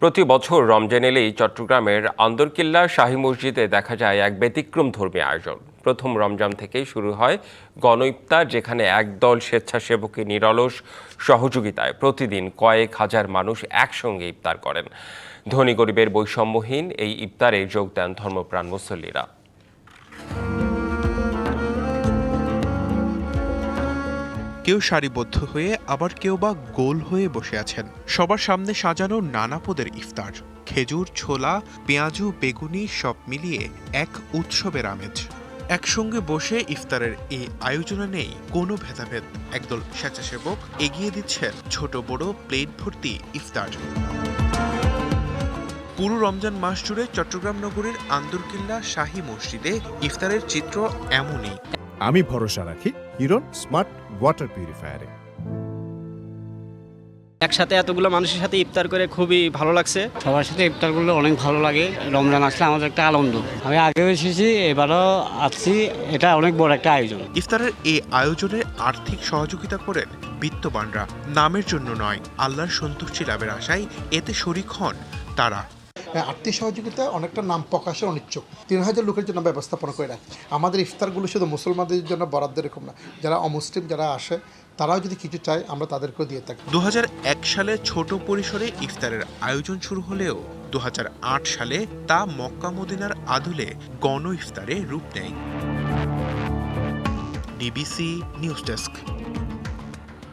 প্রতি বছর রমজান এলেই চট্টগ্রামের আন্দরকিল্লা শাহী মসজিদে দেখা যায় এক ব্যতিক্রমধর্মী আয়োজন। প্রথম রমজান থেকেই শুরু হয় গণ ইফতার, যেখানে একদল স্বেচ্ছাসেবকের নিরলস সহযোগিতায় প্রতিদিন কয়েক হাজার মানুষ একসঙ্গে ইফতার করেন। ধনী গরিবের বৈষম্যহীন এই ইফতারে যোগ দেন ধর্মপ্রাণ মুসল্লিরা। কেউ সারিবদ্ধ হয়ে আবার কেউ বা গোল হয়ে বসে আছেন। সবার সামনে সাজানো নানা পদের ইফতার, খেজুর, ছোলা, পেঁয়াজু, বেগুনি সব মিলিয়ে এক উৎসবের আমেজ। একসঙ্গে বসে ইফতারের এই আয়োজনে নেই কোনো ভেদাভেদ। একদল স্বেচ্ছাসেবক এগিয়ে দিচ্ছেন ছোট বড় প্লেট ভর্তি ইফতার। পুরো রমজান মাস জুড়ে চট্টগ্রাম নগরীর আন্দরকিল্লা শাহী মসজিদে ইফতারের চিত্র এমনই। আমি ভরসা রাখি হিরন স্মার্ট ওয়াটার পিউরিফায়ারে। একসাথে এতগুলো মানুষের সাথে ইফতার করে খুবই ভালো লাগছে। সবার সাথে ইফতার করলে অনেক ভালো লাগে। রমজান আসলে আমাদের একটা আনন্দ। আমি আগেও এসেছি, এবারও আসছি। এটা অনেক বড় একটা আয়োজন। ইফতারের এই আয়োজনে আর্থিক সহযোগিতা করেন বিত্তবানরা। নামের জন্য নয়, আল্লাহর সন্তুষ্টি লাভের আশায় এতে শরিক হন তারা। আর্থিক সহযোগিতা অনেকটা নাম প্রকাশের অনিচ্ছুক। 3000 লোকের জন্য ব্যবস্থাপনা করে রাখি। আমাদের ইফতারগুলো শুধু মুসলমানদের জন্য বরাদ্দ এরকম না, যারা অমুসলিম যারা আসে তারাও যদি কিছু চায় আমরা তাদেরকেও দিয়ে থাকি। 2001 সালে ছোট পরিসরে ইফতারের আয়োজন শুরু হলেও 2008 সালে তা মক্কা মদিনার আদলে গণ ইফতারে রূপ নেয়। DBC news desk.